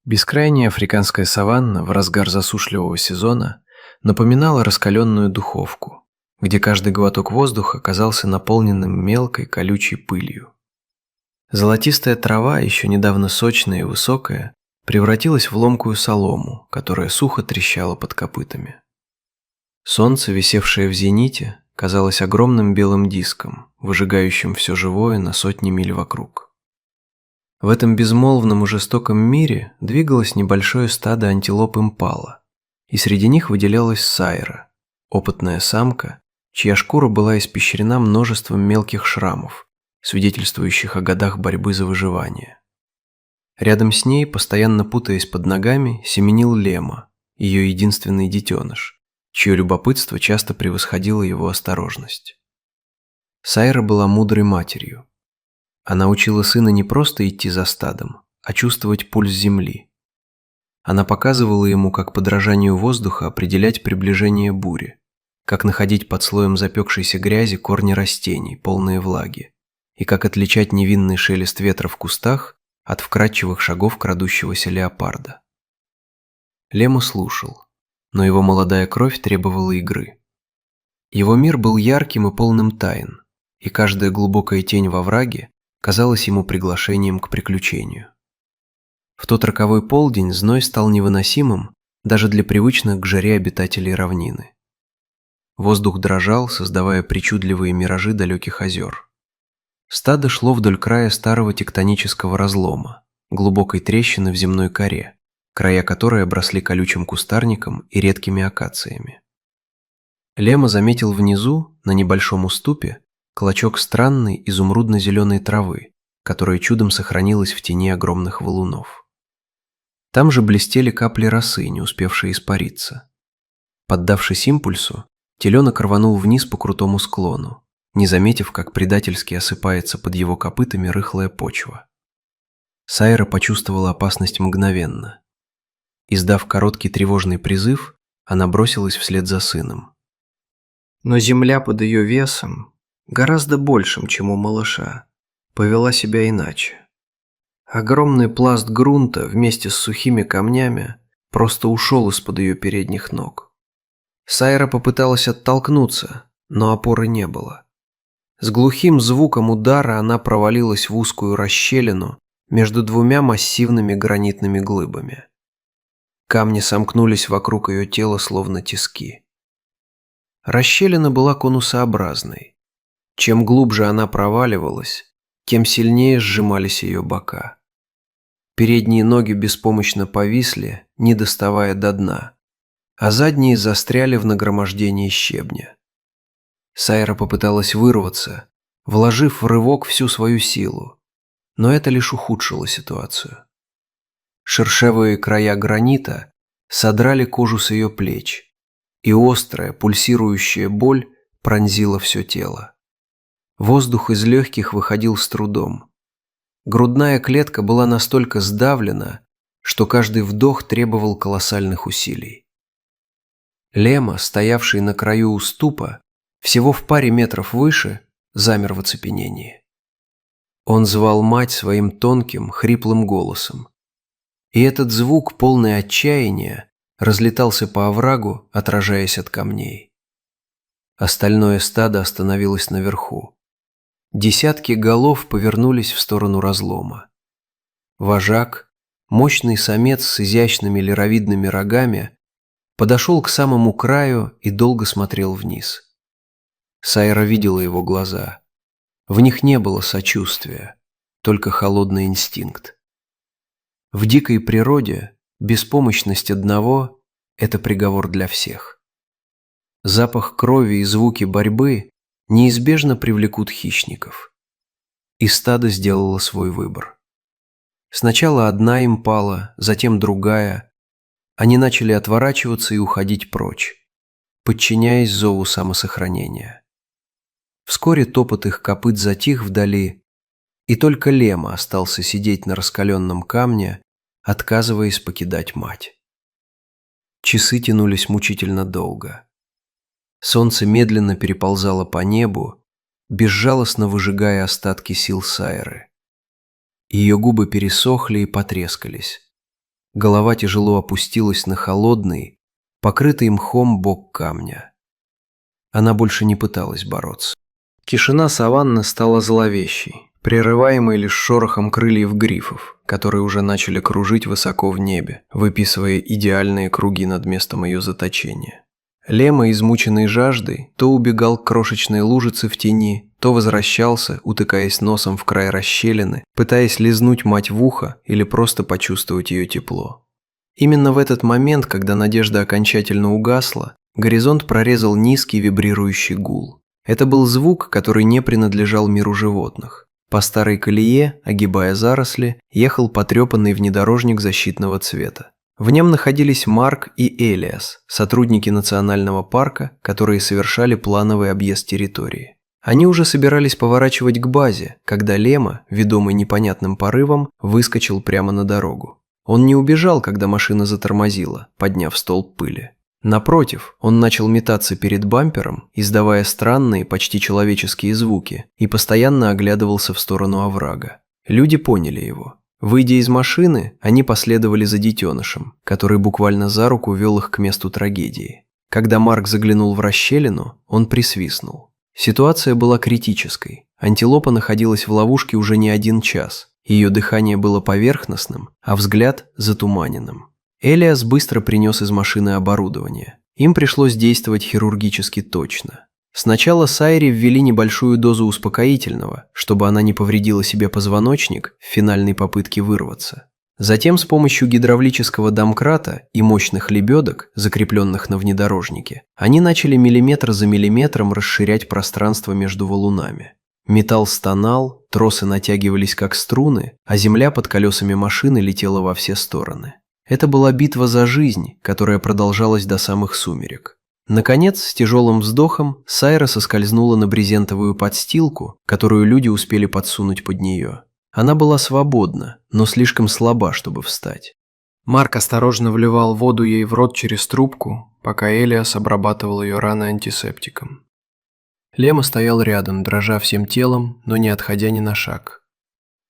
Бескрайняя африканская саванна в разгар засушливого сезона напоминала раскаленную духовку, где каждый глоток воздуха казался наполненным мелкой колючей пылью. Золотистая трава, еще недавно сочная и высокая, превратилась в ломкую солому, которая сухо трещала под копытами. Солнце, висевшее в зените, казалось огромным белым диском, выжигающим все живое на сотни миль вокруг. В этом безмолвном и жестоком мире двигалось небольшое стадо антилоп импала, и среди них выделялась Сайра, опытная самка, чья шкура была испещрена множеством мелких шрамов, свидетельствующих о годах борьбы за выживание. Рядом с ней, постоянно путаясь под ногами, семенил Лема, ее единственный детеныш, чье любопытство часто превосходило его осторожность. Сайра была мудрой матерью. Она учила сына не просто идти за стадом, а чувствовать пульс земли. Она показывала ему, как подражанию воздуха определять приближение бури, как находить под слоем запекшейся грязи корни растений, полные влаги, и как отличать невинный шелест ветра в кустах от вкрадчивых шагов крадущегося леопарда. Лему слушал, но его молодая кровь требовала игры. Его мир был ярким и полным тайн, и каждая глубокая тень во враге казалась ему приглашением к приключению. В тот роковой полдень зной стал невыносимым даже для привычных к жаре обитателей равнины. Воздух дрожал, создавая причудливые миражи далеких озер. Стадо шло вдоль края старого тектонического разлома, глубокой трещины в земной коре, края которой обросли колючим кустарником и редкими акациями. Лема заметил внизу, на небольшом уступе, клочок странной изумрудно-зеленой травы, которая чудом сохранилась в тени огромных валунов. Там же блестели капли росы, не успевшие испариться. Поддавшись импульсу, теленок рванул вниз по крутому склону, не заметив, как предательски осыпается под его копытами рыхлая почва. Сайра почувствовала опасность мгновенно. Издав короткий тревожный призыв, она бросилась вслед за сыном. Но земля под ее весом, гораздо большим, чем у малыша, повела себя иначе. Огромный пласт грунта вместе с сухими камнями просто ушел из-под ее передних ног. Сайра попыталась оттолкнуться, но опоры не было. С глухим звуком удара она провалилась в узкую расщелину между двумя массивными гранитными глыбами. Камни сомкнулись вокруг ее тела, словно тиски. Расщелина была конусообразной. Чем глубже она проваливалась, тем сильнее сжимались ее бока. Передние ноги беспомощно повисли, не доставая до дна, а задние застряли в нагромождении щебня. Сайра попыталась вырваться, вложив в рывок всю свою силу, но это лишь ухудшило ситуацию. Шершавые края гранита содрали кожу с ее плеч, и острая, пульсирующая боль пронзила все тело. Воздух из легких выходил с трудом. Грудная клетка была настолько сдавлена, что каждый вдох требовал колоссальных усилий. Лема, стоявший на краю уступа, всего в паре метров выше, замер в оцепенении. Он звал мать своим тонким, хриплым голосом. И этот звук, полный отчаяния, разлетался по оврагу, отражаясь от камней. Остальное стадо остановилось наверху. Десятки голов повернулись в сторону разлома. Вожак, мощный самец с изящными лировидными рогами, подошел к самому краю и долго смотрел вниз. Сайра видела его глаза. В них не было сочувствия, только холодный инстинкт. В дикой природе беспомощность одного – это приговор для всех. Запах крови и звуки борьбы неизбежно привлекут хищников. И стадо сделало свой выбор. Сначала одна импала, затем другая. Они начали отворачиваться и уходить прочь, подчиняясь зову самосохранения. Вскоре топот их копыт затих вдали, и только Лема остался сидеть на раскаленном камне, отказываясь покидать мать. Часы тянулись мучительно долго. Солнце медленно переползало по небу, безжалостно выжигая остатки сил Сайры. Ее губы пересохли и потрескались. Голова тяжело опустилась на холодный, покрытый мхом бок камня. Она больше не пыталась бороться. Тишина саванны стала зловещей, прерываемой лишь шорохом крыльев грифов, которые уже начали кружить высоко в небе, выписывая идеальные круги над местом ее заточения. Лема, измученный жаждой, то убегал к крошечной лужице в тени, то возвращался, утыкаясь носом в край расщелины, пытаясь лизнуть мать в ухо или просто почувствовать ее тепло. Именно в этот момент, когда надежда окончательно угасла, горизонт прорезал низкий вибрирующий гул. Это был звук, который не принадлежал миру животных. По старой колее, огибая заросли, ехал потрепанный внедорожник защитного цвета. В нем находились Марк и Элиас, сотрудники национального парка, которые совершали плановый объезд территории. Они уже собирались поворачивать к базе, когда Лема, ведомый непонятным порывом, выскочил прямо на дорогу. Он не убежал, когда машина затормозила, подняв столб пыли. Напротив, он начал метаться перед бампером, издавая странные, почти человеческие звуки, и постоянно оглядывался в сторону оврага. Люди поняли его. Выйдя из машины, они последовали за детенышем, который буквально за руку вел их к месту трагедии. Когда Марк заглянул в расщелину, он присвистнул. Ситуация была критической. Антилопа находилась в ловушке уже не 1 час. Ее дыхание было поверхностным, а взгляд затуманенным. Элиас быстро принес из машины оборудование. Им пришлось действовать хирургически точно. Сначала Сайре ввели небольшую дозу успокоительного, чтобы она не повредила себе позвоночник в финальной попытке вырваться. Затем с помощью гидравлического домкрата и мощных лебедок, закрепленных на внедорожнике, они начали миллиметр за миллиметром расширять пространство между валунами. Металл стонал, тросы натягивались как струны, а земля под колесами машины летела во все стороны. Это была битва за жизнь, которая продолжалась до самых сумерек. Наконец, с тяжелым вздохом, Сайра соскользнула на брезентовую подстилку, которую люди успели подсунуть под нее. Она была свободна, но слишком слаба, чтобы встать. Марк осторожно вливал воду ей в рот через трубку, пока Элиас обрабатывал ее раны антисептиком. Лема стоял рядом, дрожа всем телом, но не отходя ни на шаг.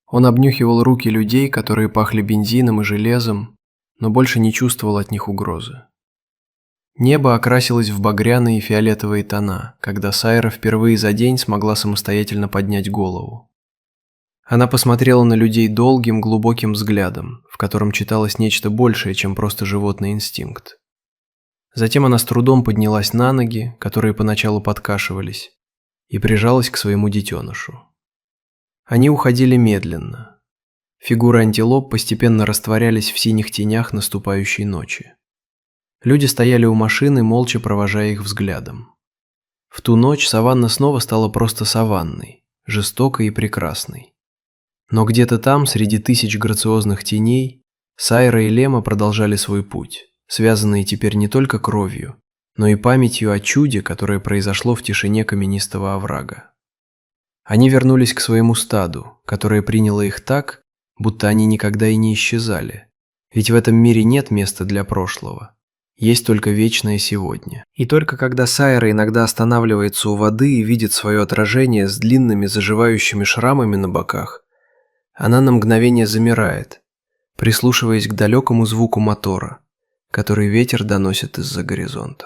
Он обнюхивал руки людей, которые пахли бензином и железом, но больше не чувствовал от них угрозы. Небо окрасилось в багряные и фиолетовые тона, когда Сайра впервые за день смогла самостоятельно поднять голову. Она посмотрела на людей долгим, глубоким взглядом, в котором читалось нечто большее, чем просто животный инстинкт. Затем она с трудом поднялась на ноги, которые поначалу подкашивались, и прижалась к своему детенышу. Они уходили медленно. Фигуры антилоп постепенно растворялись в синих тенях наступающей ночи. Люди стояли у машины, молча провожая их взглядом. В ту ночь саванна снова стала просто саванной, жестокой и прекрасной. Но где-то там, среди тысяч грациозных теней, Сайра и Лема продолжали свой путь, связанные теперь не только кровью, но и памятью о чуде, которое произошло в тишине каменистого оврага. Они вернулись к своему стаду, которое приняло их так, будто они никогда и не исчезали. Ведь в этом мире нет места для прошлого. Есть только вечное сегодня. И только когда Сайра иногда останавливается у воды и видит свое отражение с длинными заживающими шрамами на боках, она на мгновение замирает, прислушиваясь к далекому звуку мотора, который ветер доносит из-за горизонта.